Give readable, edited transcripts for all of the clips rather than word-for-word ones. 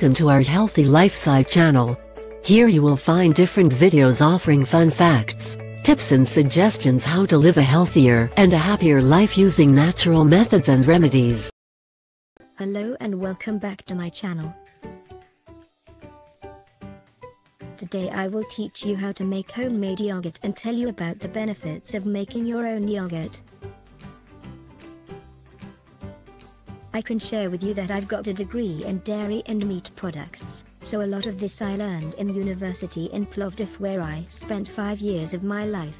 Welcome to our Healthy Lifestyle channel. Here you will find different videos offering fun facts, tips and suggestions how to live a healthier and a happier life using natural methods and remedies. Hello and welcome back to my channel. Today I will teach you how to make homemade yogurt and tell you about the benefits of making your own yogurt. I can share with you that I've got a degree in dairy and meat products, so a lot of this I learned in university in Plovdiv, where I spent 5 years of my life.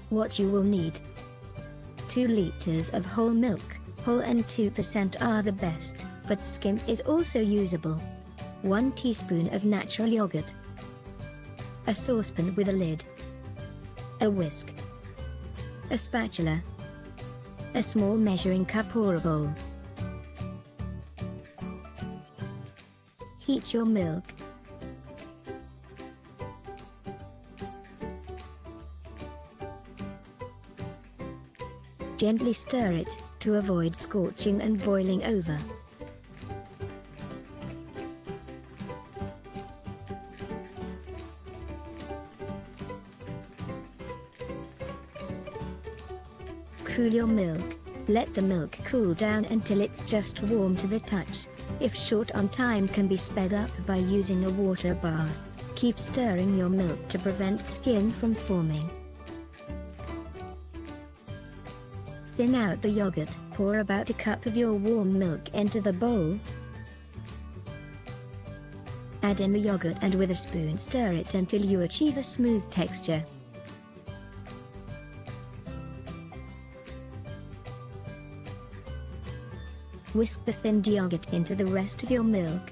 What you will need: 2 liters of whole milk. Whole and 2% are the best, but skim is also usable. 1 teaspoon of natural yogurt. A saucepan with a lid. A whisk. A spatula. A small measuring cup or a bowl. Heat your milk. Gently stir it, to avoid scorching and boiling over. Cool your milk. Let the milk cool down until it's just warm to the touch. If short on time, can be sped up by using a water bath. Keep stirring your milk to prevent skin from forming. Thin out the yogurt. Pour about a cup of your warm milk into the bowl. Add in the yogurt and with a spoon stir it until you achieve a smooth texture. Whisk the thinned yogurt into the rest of your milk.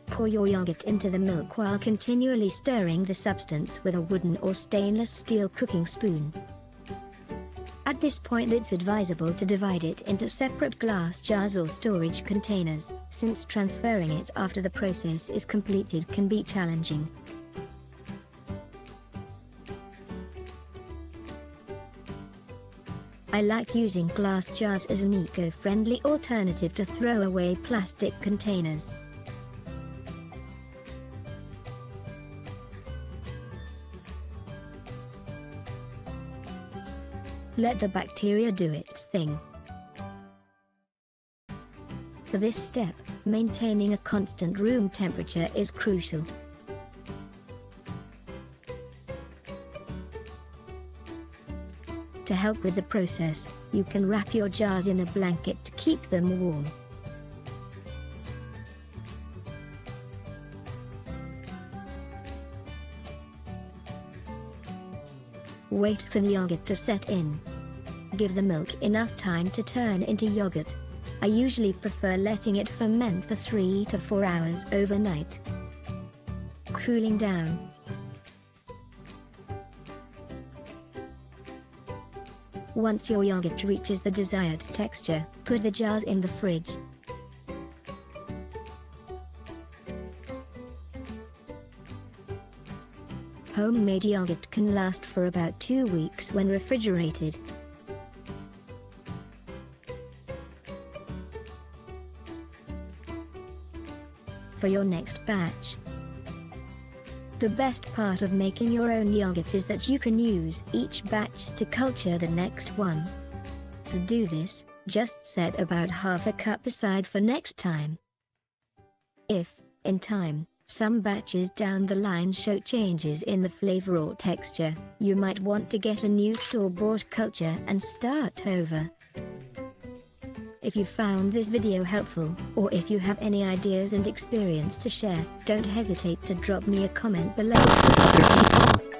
Pour your yogurt into the milk while continually stirring the substance with a wooden or stainless steel cooking spoon. At this point it's advisable to divide it into separate glass jars or storage containers, since transferring it after the process is completed can be challenging. I like using glass jars as an eco-friendly alternative to throwaway plastic containers. Let the bacteria do its thing. For this step, maintaining a constant room temperature is crucial. To help with the process, you can wrap your jars in a blanket to keep them warm. Wait for the yogurt to set in. Give the milk enough time to turn into yogurt. I usually prefer letting it ferment for 3 to 4 hours overnight. Cooling down. Once your yogurt reaches the desired texture, put the jars in the fridge. Homemade yogurt can last for about 2 weeks when refrigerated. For your next batch. The best part of making your own yogurt is that you can use each batch to culture the next one. To do this, just set about half a cup aside for next time. If, in time, some batches down the line show changes in the flavor or texture, you might want to get a new store-bought culture and start over. If you found this video helpful, or if you have any ideas and experience to share, don't hesitate to drop me a comment below.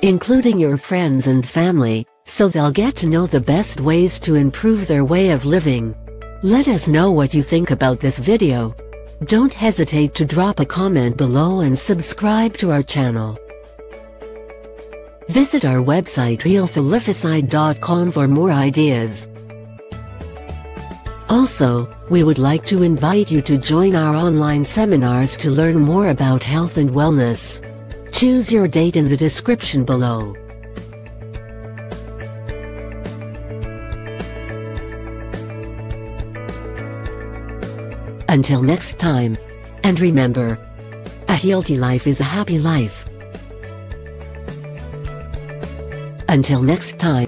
Including your friends and family, so they'll get to know the best ways to improve their way of living. Let us know what you think about this video. Don't hesitate to drop a comment below and subscribe to our channel. Visit our website realfelificide.com for more ideas. Also, we would like to invite you to join our online seminars to learn more about health and wellness. Choose your date in the description below. Until next time. And remember, a healthy life is a happy life. Until next time.